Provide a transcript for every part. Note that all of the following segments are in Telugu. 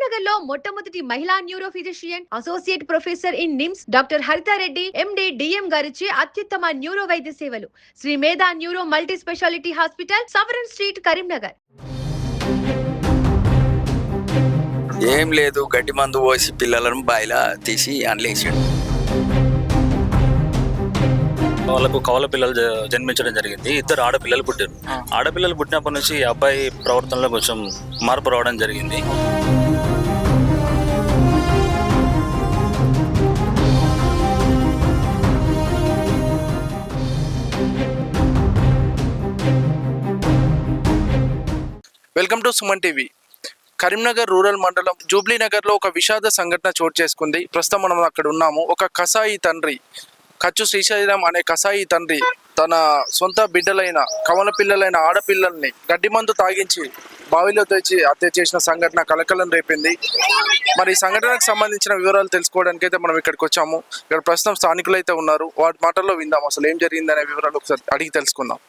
కరీంనగర్ లో మొట్టమొదటి మహిళా neuro physician associate professor in NIMS doctor Haritha Reddy MD DM గారిచే అత్యుత్తమ న్యూరో వైద్య సేవలు Shri Medha neuro multi speciality hospital Savaran street Karimnagar. ఏం లేదు, గడ్డి మందు పోసి పిల్లలను బాయిలా తీసి అండ్లేసాడు. వాళ్ళకు కవల పిల్లలు జన్మించడం జరిగింది. ఇద్దరు ఆడపిల్లలు పుట్టారు. ఆడపిల్లలు పుట్టినప్పటి నుంచి అబ్బాయి ప్రవర్తనలో కొంచెం మార్పు రావడం జరిగింది. Welcome to Suman TV. Karimnagar rural మండలం జూబ్లీ నగర్లో ఒక విషాద సంఘటన చోటు చేసుకుంది. ప్రస్తుతం మనం అక్కడ ఉన్నాము. ఒక కసాయి తండ్రి, కచ్చు శ్రీశైలం అనే కసాయి తండ్రి తన సొంత బిడ్డలైన కవల పిల్లలైన ఆడపిల్లల్ని గడ్డి మందు తాగించి బావిలో తెచ్చి హత్య చేసిన సంఘటన కలకలం రేపింది. మరి ఈ సంఘటనకు సంబంధించిన వివరాలు తెలుసుకోవడానికి అయితే మనం ఇక్కడికి వచ్చాము. ఇక్కడ ప్రస్తుతం స్థానికులు అయితే ఉన్నారు. వాటి మాటల్లో విందాం, అసలు ఏం జరిగిందనే వివరాలు ఒకసారి అడిగి తెలుసుకుందాం.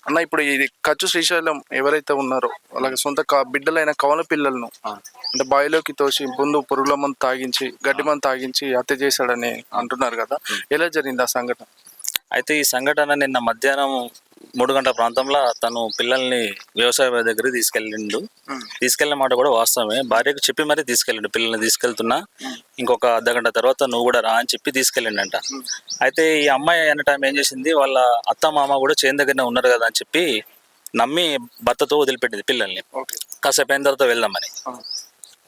అన్న, ఇప్పుడు ఇది కచ్చు శ్రీశైలం ఎవరైతే ఉన్నారో వాళ్ళకి సొంత బిడ్డలైన కవల పిల్లలను అంటే బావిలోకి తోసి ముందు పురుగుల మందు తాగించి గడ్డి మందు తాగించి హత్య చేశాడని అంటున్నారు కదా, ఎలా జరిగింది ఆ సంఘటన? అయితే ఈ సంఘటన నిన్న మధ్యాహ్నం 3 గంటల ప్రాంతంలో తను పిల్లల్ని వ్యవసాయ దగ్గరికి తీసుకెళ్ళిన మాట కూడా వాస్తవమే. భార్యకు చెప్పి మరీ తీసుకెళ్ళండు, పిల్లల్ని తీసుకెళ్తున్నా ఇంకొక అర్ధగంట తర్వాత నువ్వు కూడా రా అని చెప్పి తీసుకెళ్ళిండంట. అయితే ఈ అమ్మాయి అన్న టైం ఏం చేసింది, వాళ్ళ అత్త మామ కూడా చేను దగ్గరనే ఉన్నారు కదా అని చెప్పి నమ్మి భర్తతో వదిలిపెట్టింది పిల్లల్ని. కాసేపు అయిన తర్వాత వెళ్దామని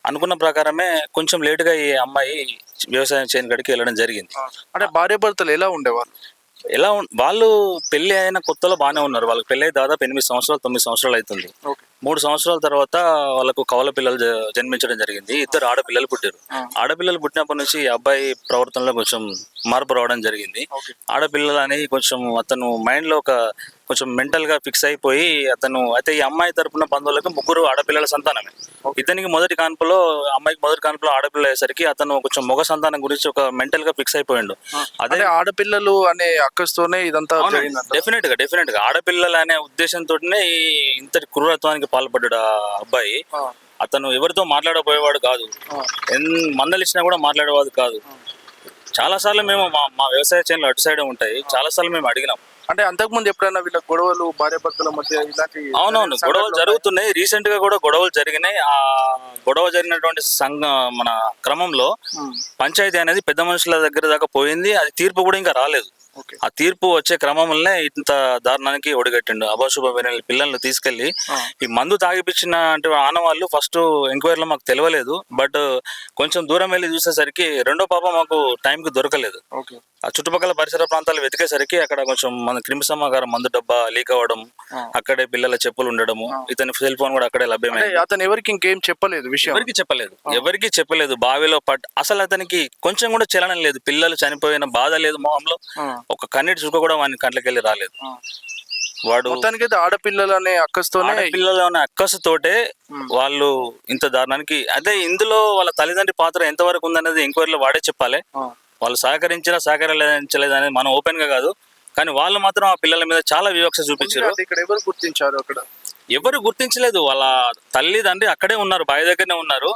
అనుకున్న ప్రకారమే కొంచెం లేటుగా ఈ అమ్మాయి వ్యవసాయం చేను కాడికి వెళ్ళడం జరిగింది. అంటే భార్య భర్తలు ఎలా ఉండేవాళ్ళు? వాళ్ళు పెళ్లి అయిన కొత్తలో బాగానే ఉన్నారు. వాళ్ళకి పెళ్లి అయి దాదాపు 8 సంవత్సరాలు 9 సంవత్సరాలు అవుతుంది. 3 సంవత్సరాల తర్వాత వాళ్ళకు కవల పిల్లలు జన్మించడం జరిగింది. ఇద్దరు ఆడపిల్లలు పుట్టారు. ఆడపిల్లలు పుట్టినప్పటి నుంచి అబ్బాయి ప్రవర్తనలో కొంచెం మార్పు రావడం జరిగింది. ఆడపిల్లలు అనేది కొంచెం అతను మైండ్ లో కొంచెం మెంటల్ గా ఫిక్స్ అయిపోయి అతను అయితే ఈ అమ్మాయి తరపున బంధువులకు 3 ఆడపిల్లల సంతానమే. ఇతనికి అమ్మాయికి మొదటి కాన్పులో ఆడపిల్ల అయ్యేసరికి అతను కొంచెం మగ సంతానం గురించి ఒక మెంటల్ గా ఫిక్స్ అయిపోయిండు. అదే ఆడపిల్లలు అనే అక్కస్తోనే ఇదంతా డెఫినెట్ గా ఆడపిల్లలు అనే ఉద్దేశంతోనే ఇంతటి క్రూరత్వానికి పాల్పడ్డాడు ఆ అబ్బాయి. అతను ఎవరితో మాట్లాడబోయేవాడు కాదు, మందలు ఇచ్చినా కూడా మాట్లాడేవాడు కాదు. చాలా సార్లు మేము మా వ్యవసాయ చేనులు అటు సైడ్ ఉంటాయి, చాలా సార్లు మేము అడిగినాం. అంటే అంతకుముందు ఎప్పుడైనా వీళ్ళ గొడవలు భార్య భర్తల మధ్య ఇలాంటి? అవునవును, గొడవలు జరుగుతున్నాయి. రీసెంట్ గా కూడా గొడవలు జరిగినాయి. ఆ గొడవ జరిగినటువంటి మన క్రమంలో పంచాయతీ అనేది పెద్ద మనుషుల దగ్గర దాకా పోయింది. అది తీర్పు కూడా ఇంకా రాలేదు. ఆ తీర్పు వచ్చే క్రమంలోనే ఇంత దారుణానికి ఒడిగట్టిండు. అభాశుభ పిల్లల్ని తీసుకెళ్లి ఈ మందు తాగిపించిన అంటే ఆనవాళ్ళు ఫస్ట్ ఎంక్వైరీలో మాకు తెలియలేదు. బట్ కొంచెం దూరం వెళ్ళి చూసేసరికి రెండో పాప మాకు టైంకి దొరకలేదు. ఆ చుట్టుపక్కల పరిసర ప్రాంతాలు వెతికేసరికి అక్కడ కొంచెం మన క్రిమి సంహారం మందు డబ్బా లీక్ అవ్వడం, అక్కడే పిల్లల చెప్పులు ఉండడము, ఇతని సెల్ ఫోన్ కూడా అక్కడే లభ్యమైంది. అతను ఎవరికి ఇంకేం చెప్పలేదు, ఎవరికి చెప్పలేదు. బావిలో అసలు అతనికి కొంచెం కూడా చలనం లేదు, పిల్లలు చనిపోయిన బాధ లేదు మొహంలో, ఒక కన్నీటి చుక్క కూడా వాని కంట్లకెళ్ళి రాలేదు. వాడు మొత్తానికైతే ఆడపిల్లలు అనే అక్కసుతోటే వాళ్ళు ఇంత దారుణానికి. అదే ఇందులో వాళ్ళ తల్లిదండ్రి పాత్ర ఎంతవరకు ఉందనేది ఎంక్వైరీలో వాడే చెప్పాలి. వాళ్ళు సహకరించలేదనేది మనం ఓపెన్ గా కాదు, కానీ వాళ్ళు మాత్రం ఆ పిల్లల మీద చాలా వివక్ష చూపించారు. ఎవరు గుర్తించలేదు. వాళ్ళ తల్లిదండ్రి అక్కడే ఉన్నారు, బావి దగ్గరనే ఉన్నారు.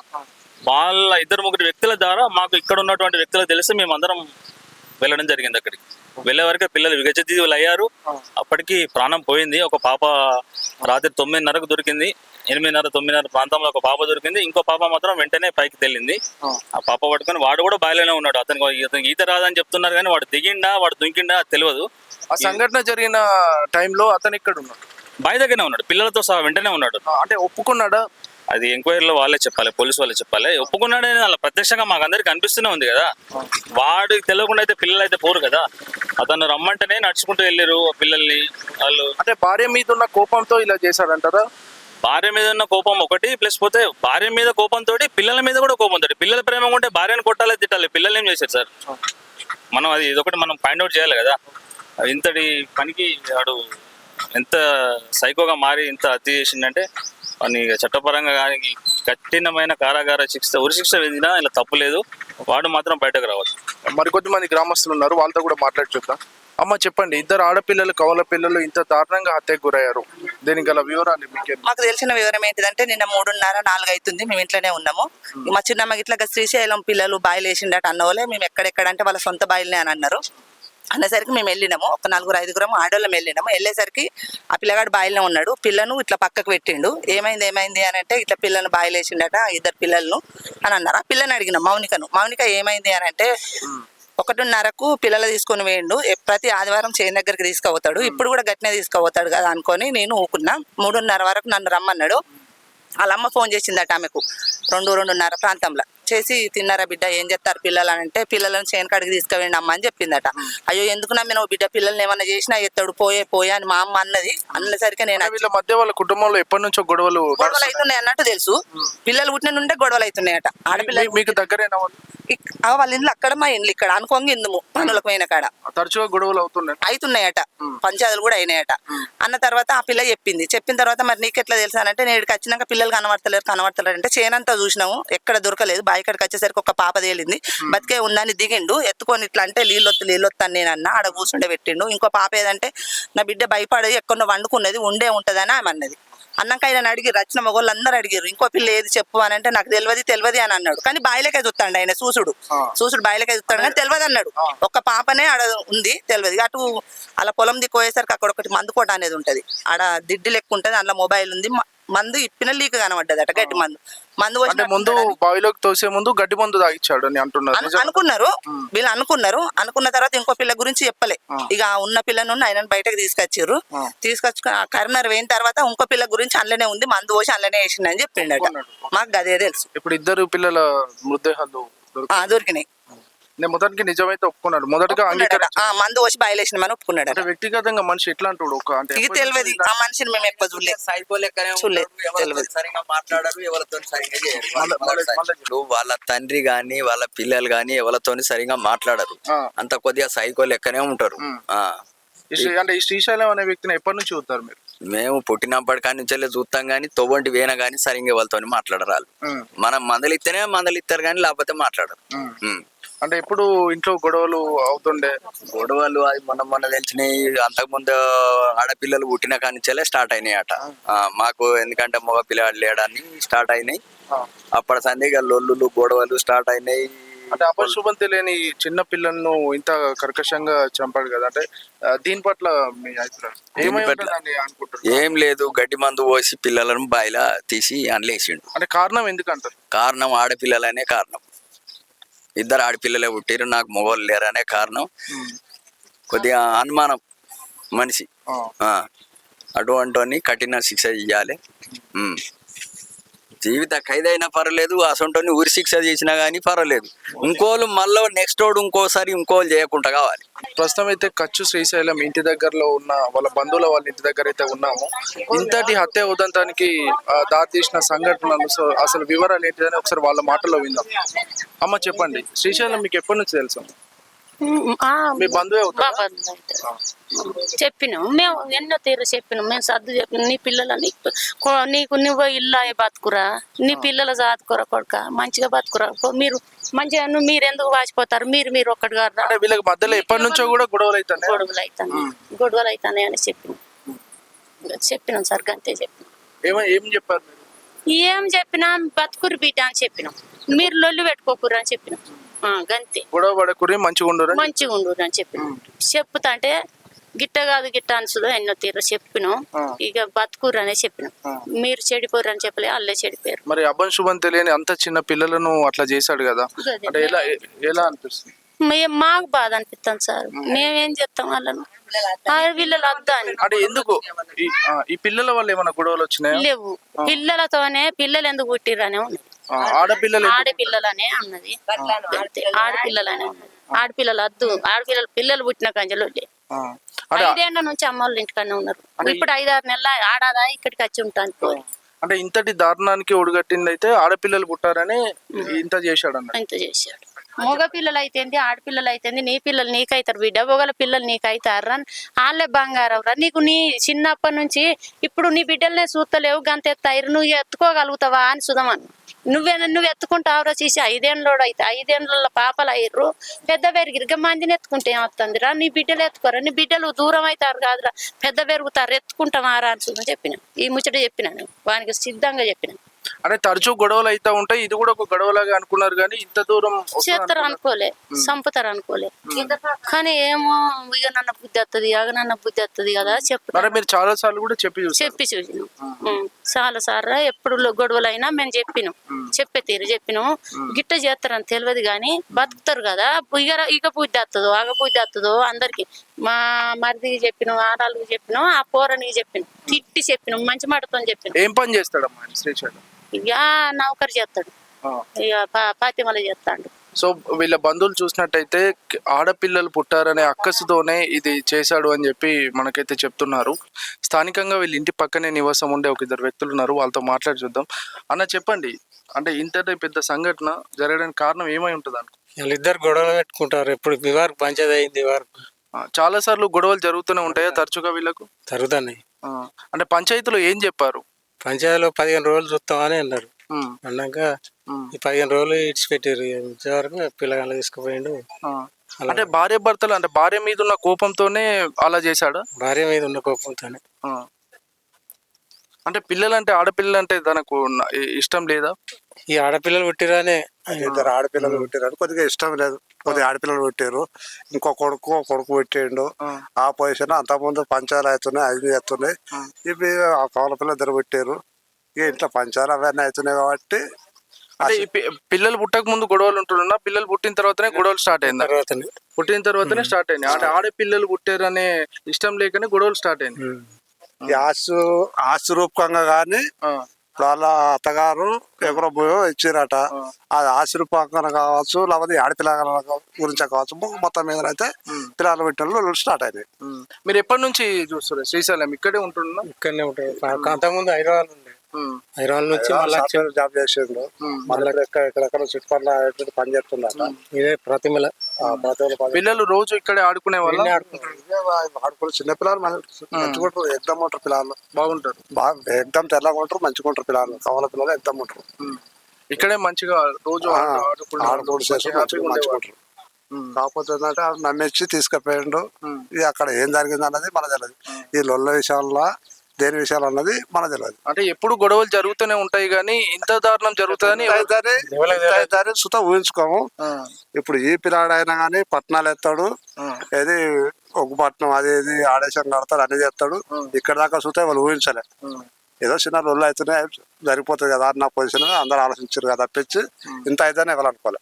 వాళ్ళ 2-3 వ్యక్తుల ద్వారా మాకు ఇక్కడ ఉన్నటువంటి వ్యక్తులకు తెలిసి మేమందరం వెళ్ళడం జరిగింది. అక్కడికి వెళ్ళే వరకే పిల్లలు విగజీవులు అయ్యారు. అప్పటికి ప్రాణం పోయింది. ఒక పాప రాత్రి 9:30కు దొరికింది. 8:30-9:30 ప్రాంతంలో ఒక పాప దొరికింది. ఇంకో పాప మాత్రం వెంటనే పైకి తెల్లింది. ఆ పాప పట్టుకొని వాడు కూడా బాయిలోనే ఉన్నాడు. అతనికి ఈత రాదని చెప్తున్నారు, కానీ వాడు దిగిండా వాడు దుంకిండా తెలియదు. ఆ సంఘటన జరిగిన టైంలో అతను ఇక్కడ ఉన్నాడు, బావి దగ్గరనే ఉన్నాడు, పిల్లలతో సహా వెంటనే ఉన్నాడు. అంటే ఒప్పుకున్నాడా? అది ఎంక్వైరీలో వాళ్ళే చెప్పాలి, పోలీసు వాళ్ళే చెప్పాలి. ఒప్పుకున్నాడని అలా ప్రత్యక్షంగా మాకు అందరికి అనిపిస్తూనే ఉంది కదా. వాడికి తెలియకుండా అయితే పిల్లలు అయితే పోరు కదా. అతను రమ్మంటేనే నడుచుకుంటూ వెళ్ళారు పిల్లల్ని వాళ్ళు. అంటే భార్య మీద ఉన్న కోపంతో ఇలా చేశాడంటారా? భార్య మీద ఉన్న కోపం ఒకటి, ప్లస్ పోతే భార్య మీద కోపంతో పిల్లల మీద కూడా కోపంతో. పిల్లల ప్రేమ ఉంటే భార్యను కొట్టాలి, తిట్టాలి. పిల్లలు ఏం చేశారు సార్? మనం అది ఇదొకటి మనం ఫైండ్ అవుట్ చేయాలి కదా. ఇంతటి పనికి వాడు ఎంత సైకోగా మారి ఇంత హత్య చేసిందంటే వాడిని చట్టపరంగా కానీ కఠినమైన కారాగార ఉరిశిక్ష విధినా ఇలా తప్పు లేదు. వాడు మాత్రం బయటకు రావచ్చు. మరికొద్ది మంది గ్రామస్తులు ఉన్నారు, వాళ్ళతో కూడా మాట్లాడి చూద్దాం. అమ్మ చెప్పండి, ఇద్దరు ఆడపిల్లలు కవల పిల్లలు ఇంత దారుణంగా హత్యకు గురయ్యారు, దీనికి గల వివరాలు మీకు మాకు తెలిసిన వివరం ఏంటిదంటే నిన్న 3:30, 4 అవుతుంది. మేము ఇంట్లోనే ఉన్నాము. మా చిన్నమ్మ ఇట్లా శ్రీశైలం పిల్లలు బాయిలు వేసిండట అన్న వాళ్ళే మేము ఎక్కడెక్కడంటే వాళ్ళ సొంత బాయిలనే అని అన్నారు. అనేసరికి మేము వెళ్ళినాము. ఒక 4-5 ఆడోళ్ళం వెళ్ళినాము. వెళ్ళేసరికి ఆ పిల్లగాడు బాయిలనే ఉన్నాడు. పిల్లను ఇట్లా పక్కకు పెట్టిండు. ఏమైంది అని అంటే ఇట్లా పిల్లను బాయిలు వేసిండట, 2 పిల్లలను అని అన్నారు. ఆ పిల్లని అడిగినాం మౌనిక ఏమైంది అని అంటే 1:30కు పిల్లలు తీసుకొని వేయండు, ప్రతి ఆదివారం చేను దగ్గరికి తీసుకుపోతాడు, ఇప్పుడు కూడా గట్టినే తీసుకుపోతాడు కదా అనుకొని నేను ఊకున్నా. 3:30 వరకు నన్ను రమ్మన్నాడు. వాళ్ళ అమ్మ ఫోన్ చేసిందట ఆమెకు 2-2:30 ప్రాంతంలో చేసి, తిన్నారా బిడ్డ, ఏం చెప్తారు పిల్లలు అని అంటే, పిల్లలను చేను కాడికి తీసుకువేయండి అమ్మ అని చెప్పిందట. అయ్యో ఎందుకు నమ్మినావు బిడ్డ, పిల్లల్ని ఏమన్నా చేసినా ఎత్తాడు, పోయే అని మా అమ్మ అన్నసరికి నేను వీళ్ళ మధ్య వాళ్ళ కుటుంబంలో ఎప్పటి నుంచో గొడవలు అవుతున్నాయి అన్నట్టు తెలుసు. పిల్లలు పుట్టిన నుండే గొడవలు అవుతున్నాయట. ఆడపిల్లలు మీకు దగ్గరేనా వాళ్ళు? వాళ్ళ ఇంట్లో అక్కడ, మా ఇంట్లో ఇక్కడ అనుకోంగి ఇందుము పనులకు పోయిన కాడ తరచుగా గొడవలు అవుతున్నాయట. పంచాయతీలు కూడా అయినాయట. అన్న తర్వాత ఆ పిల్ల చెప్పిన తర్వాత మరి నీకెట్లా తెలుసా అంటే, నేను ఇక్కడికి వచ్చినాక పిల్లలు కనబడతలేరు అంటే చేనంతా చూసినాము, ఎక్కడ దొరకలేదు. బాయికాడికి వచ్చేసరికి ఒక పాప తేలింది, బతికే ఉందని దిగిండు, ఎత్తుకొని ఇట్లా అంటే నీళ్ళొత్తాను నేను అన్న, ఆడ కూర్చుండే పెట్టిండు. ఇంకో పాప ఏదంటే నా బిడ్డ భయపడి ఎక్కడో వండుకున్నది, ఉంటదని ఆమె అన్నది. అన్నాక ఆయన అడిగిర్రు, వచ్చిన మగవాళ్ళు అందరూ అడిగిర్రు ఇంకో పిల్ల ఏది చెప్పు అని అంటే, నాకు తెలియదు అని అన్నాడు. కానీ బాయిలకే చూస్తాడు ఆయన, చూసుడు బాయిలకే చూస్తాడు కానీ తెలియదు అన్నాడు. ఒక్క పాపనే ఆడ ఉంది, తెలియదు. అటు అలా పొలం దిక్కుపోయేసరికి అక్కడ ఒకటి మందు కోట అనేది ఉంటది, ఆడ దిడ్డి లెక్క ఉంటది, అందులో మొబైల్ ఉంది, మందు ఇప్పిన లీక్ కనబడ్డది అట, గడ్డి మందు ముందు బావిలోకి తోసే ముందు గడ్డి మందు తాగిచ్చాడు అని అనుకున్నారు వీళ్ళు. అనుకున్న తర్వాత ఇంకో పిల్ల గురించి చెప్పలే. ఇక ఉన్న పిల్లను ఆయన బయటకు తీసుకొచ్చిర్రు. తీసుకొచ్చి కరీంనగర్ పోయిన తర్వాత ఇంకో పిల్ల గురించి అందులోనే ఉంది, మందు పోసి అందులోనే వేసిండని చెప్పిండట. మాకు గదే తెలుసు. ఇప్పుడు 2 పిల్లల మృతదేహాలు దొరికినాయి. నేను మొదటికి నిజమైతే ఒప్పుకున్నాడు, మొదటగా మందు వచ్చి బయలేసిన మనం ఒప్పుకున్నాడు. అంటే వ్యక్తిగతంగా మనిషి ఎట్లా అంటాడు అంటే ఇక తెలియదు, ఆ మనిషిని మేము ఎక్కువ వాళ్ళ తండ్రి గాని వాళ్ళ పిల్లలు గాని ఎవరితో సరిగా మాట్లాడరు, అంత కొద్దిగా సైకో లెక్కనే ఉంటారు. అంటే ఈ శ్రీశైలం అనే వ్యక్తిని ఎప్పటి నుంచి చూస్తారు మీరు? మేము పుట్టినప్పటి కాడి నుంచి చూస్తాం గానీ, తొవ్వంటి వేన గానీ సరిగ్గా వాళ్ళతో మాట్లాడరాలు. మనం మందలిస్తారు కానీ లేకపోతే మాట్లాడరు. అంటే ఎప్పుడు ఇంట్లో గొడవలు అవుతుండే? గొడవలు అది మొన్న తెలిసినాయి. అంతకుముందు ఆడపిల్లలు పుట్టిన కానించలే స్టార్ట్ అయినాయి అట మాకు. ఎందుకంటే మగ పిల్లవాడు లేడని స్టార్ట్ అయినాయి. అప్పటి సందిగా లొల్లులు గొడవలు స్టార్ట్ అయినాయి. అంటే అపశుభం తెలియని చిన్న పిల్లలను ఇంత కర్కశంగా చంపాడు కదా, అంటే దీని పట్ల మీ అభిప్రాయం అనుకుంటారు? ఏం లేదు, గడ్డి మందు పోసి పిల్లలను బాయిలా తీసి అండ్లేసిండు. అంటే కారణం ఎందుకంటారు? కారణం ఆడపిల్లలనే కారణం. 2 ఆడపిల్లలే పుట్టిరు, నాకు మొగోళ్ళు లేరనే కారణం. కొద్దిగా అనుమానం మనిషి. అటువంటి కఠిన శిక్ష ఇవ్వాలి. జీవిత ఖైదైనా పర్వాలేదు, అసొంటోని ఉరి శిక్ష చేసినా కానీ పర్వాలేదు. ఇంకోళ్ళు మళ్ళీ నెక్స్ట్ రోడ్ ఇంకోసారి ఇంకోళ్ళు చేయకుండా కావాలి. ప్రస్తుతం అయితే కచ్చు శ్రీశైలం ఇంటి దగ్గరలో ఉన్న వాళ్ళ బంధువుల వాళ్ళ ఇంటి దగ్గర అయితే ఉన్నాము. ఇంతటి హత్య ఉదంతానికి దారి తీసిన సంఘటనలు అసలు వివరాలు ఏంటిదని ఒకసారి వాళ్ళ మాటల్లో విందాం. అమ్మ చెప్పండి, శ్రీశైలం మీకు ఎప్పటి నుంచి తెలుసు? మీ బంధువే చెప్పినాం మేము, ఎన్నో తీరు చెప్పినాం మేము, సర్దు చెప్పినాం. నీ పిల్లలని నీకు నువ్వు ఇల్లు బతుకురా, నీ పిల్లలు చదువుకోరా కొడుక, మంచిగా బతుకురా, మీరు మంచిగా మీరు ఎందుకు వాచిపోతారు, మీరు ఒక్కటి గారు. వీళ్ళకి మధ్యలో ఎప్పటి నుంచో కూడా గొడవలు అవుతాయి అని చెప్పినాం సార్, అంతే చెప్పినాం. ఏం చెప్పారు? ఏం చెప్పినా బతుకురు బిడ్డ అని చెప్పినాం, మీరు లొల్లు పెట్టుకోకురు అని చెప్పినాం. గంతే, గొడవ పడకురి మంచిగా ఉండరు అని చెప్పినాం. చెప్పుతా అంటే గిట్ట కాదు గిట్ట అనుసులు ఎన్నో తీరు చెప్పినాం. ఇక బతుకురు అనే చెప్పినాం, మీరు చెడిపోరు అని చెప్పలే, వాళ్ళే చెడిపోయారు. మరి అభం శుభం తెలియని అంత చిన్న పిల్లలను అట్లా చేశాడు కదా, అంటే ఎలా అనిపిస్తుంది? మాకు బాధ అనిపిస్తాం సార్, మేమేం చేస్తాం వాళ్ళను, పిల్లలు వద్దా అని. అంటే ఎందుకు ఈ పిల్లల వల్ల ఏమైనా గొడవలు వచ్చినాయి? లేవు, పిల్లలతోనే పిల్లలు ఎందుకు పుట్టిరనే ఉన్నది, ఆడపిల్లలనే ఉన్నది, ఆడపిల్లలనే ఉన్నది. ఆడపిల్లలు వద్దు, పిల్లలు పుట్టిన కంచెలు 5 ఏళ్ల నుంచి అమ్మోళ్ళ ఇంటికన్నా ఉన్నారు. ఇప్పుడు 5-6 నెలల ఆడాదా ఇక్కడికి వచ్చి ఉంటాను. అంటే ఇంతటి దారుణానికి ఒడిగట్టింది అయితే ఆడపిల్లలు పుట్టారని ఇంత చేశాడు అన్న. ఇంత చేశాడు. మగ పిల్లలు అయితేంది, ఆడపిల్లలు అయితేంది, నీ పిల్లలు నీకైతారు బిడ్డ, ఒకళ్ళ పిల్లలు నీకైతారు, వాళ్ళే బంగారం రా. నీకు నీ చిన్నప్పటి నుంచి ఇప్పుడు నీ బిడ్డలనే చూస్తలేవు, గంత ఎత్తాయిరు, నువ్వు ఎత్తుకోగలుగుతావా అని సుధమను. నువ్వు ఎత్తుకుంటావురా చేసి 5 ఏళ్ళోడు అయితే 5 ఏళ్ళ పాపలు అయ్యారు పెద్ద పెరిగిరు మందిని ఎత్తుకుంటే ఏమవుతుందిరా నీ బిడ్డలు ఎత్తుకోరా నీ బిడ్డలు దూరం అవుతారు కాదురా పెద్ద పెరుగుతారు ఎత్తుకుంటామారా అని చెప్పిన ఈ ముచ్చట చెప్పినాను వానికి సిద్ధంగా చెప్పిన. అంటే తరచూ గొడవలు అయితే ఉంటాయి, ఇది కూడా ఒక గొడవలాగా అనుకున్నారు కానీ ఇంత దూరం చేస్తారు అనుకోలే, సంపుతారు అనుకోలే. కానీ ఏమో ఇక నన్న బుద్ధి వస్తుంది నన్న బుద్ధి వస్తుంది కదా చెప్తారు. మీరు చాలా సార్లు కూడా చెప్పి చూసినాం చాలా సార్లు ఎప్పుడు గొడవలు అయినా మేము చెప్పినాం చెప్పే తీరు చెప్పినాం. గిట్ట చేస్తారని తెలియదు కానీ బతుకుతారు కదా ఇక బుద్ధి వస్తుందో ఆగ బుద్ధి వస్తుందో అందరికి మా మరిదికి చెప్పినాం ఆడాళ్ళకి చెప్పినాం ఆ పోరనికి చెప్పినాం తిట్టి చెప్పినాం మంచి మాటతో చెప్పినాం. ఏం పని చేస్తాడమ్మా శ్రీశైలం? ఇక నౌకరు చేస్తాడు ఇక పాతిమల చేస్తాడు. సో వీళ్ళ బంధువులు చూసినట్టయితే ఆడపిల్లలు పుట్టారనే అక్కసుతోనే ఇది చేశాడు అని చెప్పి మనకైతే చెప్తున్నారు. స్థానికంగా వీళ్ళ ఇంటి పక్కనే నివాసం ఉండే ఒక 2 వ్యక్తులు ఉన్నారు, వాళ్ళతో మాట్లాడి చూద్దాం. అన్న చెప్పండి, అంటే ఇంతటి పెద్ద సంఘటన జరగడానికి కారణం ఏమై ఉంటుంది అనుకో? వీళ్ళిద్దరు గొడవలు పెట్టుకుంటారు, ఎప్పుడు వివాహం పంచేది అయింది వరకు. చాలా సార్లు గొడవలు జరుగుతూనే ఉంటాయా తరచుగా వీళ్ళకు? జరుగుతున్నాయి. అంటే పంచాయతీలో ఏం చెప్పారు? పంచాయతీలో 15 రోజులు చూస్తామని అన్నారు. అన్నాక ఈ 15 రోజులు ఇడిచిపెట్టారు. వరకు పిల్లగాళ్ళు తీసుకుపోయిండు. అంటే భార్య భర్తలు అంటే భార్య మీద ఉన్న కోపంతోనే అలా చేశాడు? భార్య మీద ఉన్న కోపంతోనే. అంటే పిల్లలంటే ఆడపిల్లలు అంటే తనకు ఇష్టం లేదా? ఈ ఆడపిల్లలు పుట్టిరానే 2 ఆడపిల్లలు పుట్టారు, కొద్దిగా ఇష్టం లేదు. కొద్దిగా ఆడపిల్లలు పుట్టారు, ఇంకో కొడుకు పెట్టిండు. ఆ పొజిషన్ అంతకుముందు పంచాలు అవుతున్నాయి, అవి అవుతున్నాయి. ఇవి ఆ కవల పిల్లలు 2 పుట్టారు. ఇక ఇంట్లో పంచాలు అవన్నీ అవుతున్నాయి కాబట్టి. అంటే పిల్లలు పుట్టక ముందు గొడవలు ఉంటున్నా, పిల్లలు పుట్టిన తర్వాతనే గొడవలు స్టార్ట్ అయింది? పుట్టిన తర్వాతనే స్టార్ట్ అయింది. అంటే ఆడపిల్లలు పుట్టారు అనే ఇష్టం లేకనే గొడవలు స్టార్ట్ అయింది. ఆస్తి రూపకంగా కానీ వాళ్ళ అత్తగారు ఎక్కడో పోయో ఇచ్చిరట. అది ఆస్తి రూపకంగా కావచ్చు, లేకపోతే ఆడపిల్లల గురించి కావచ్చు, మొత్తం మీద అయితే పిల్లలు పెట్టిన స్టార్ట్ అయినాయి. మీరు ఎప్పటి నుంచి చూస్తారు శ్రీశైలం? ఇక్కడే ఉంటున్నా? ఇక్కడనే ఉంటారు. అంతకుముందు హైదరాబాద్ ఉండే, హైదరాబాద్ నుంచి జాబ్ చేసిండు. మళ్ళీ ఎక్కడెక్కడ చుట్టుపక్కల పని చేస్తుండట. ఇదే ప్రతిమల. పిల్లలు రోజు ఇక్కడే ఆడుకునే వాళ్ళు? ఆడుకుని చిన్నపిల్లలు మంచిగా ఎగ్దమ్ ఉంటారు, పిల్లలు బాగుంటారు, బాగా ఎగ్దమ్ తెల్లగా ఉంటారు, మంచిగా ఉంటారు పిల్లలు. కవల పిల్లలు ఎగ్దమ్ ఉంటారు. ఇక్కడే మంచిగా రోజు ఆడుకోవడం మంచిగా ఉంటారు. కాకపోతే ఏంటంటే నమ్మించి తీసుకుపోయిండు. ఇది అక్కడ ఏం జరిగింది అన్నది మన తెలియదు. ఈ లొల్ల విషయాల్లో దేని విషయాలు అన్నది మన తెలియదు. అంటే ఎప్పుడు గొడవలు జరుగుతూనే ఉంటాయి కానీ ఇంత దారుణం జరుగుతుందని సుత ఊహించుకోము. ఇప్పుడు ఈ పిల్లాడైనా కానీ పట్టణాలు ఎత్తాడు, ఏది ఒక పట్టణం అది ఇది ఆదేశం కడతాడు, అన్ని చేస్తాడు. ఇక్కడ దాకా చూస్తే వాళ్ళు ఊహించలే. ఏదో చిన్న లొల్లు అయితేనే జరిగిపోతుంది కదా అన్న పొజిషన్ అందరూ ఆలోచించారు కదా తప్పించి ఇంత అయితేనే ఎవరనుకోలే.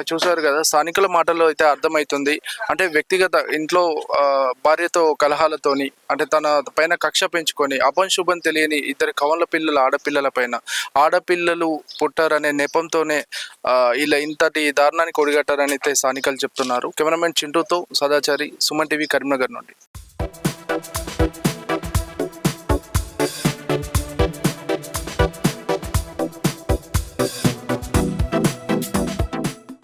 చూసారు కదా, స్థానికుల మాటల్లో అయితే అర్థమవుతుంది. అంటే వ్యక్తిగత ఇంట్లో భార్యతో కలహాలతోని అంటే తన పైన కక్ష పెంచుకొని అపశుభం తెలియని 2 కవల పిల్లల ఆడపిల్లల పైన ఆడపిల్లలు పుట్టారనే నెపంతోనే ఇలా ఇంతటి దారుణానికి ఒడిగట్టారని అయితే స్థానికులు చెప్తున్నారు. కెమెరామెన్ చింటూతో సదాచారి, సుమన్ టీవీ, కరీంనగర్ నుండి.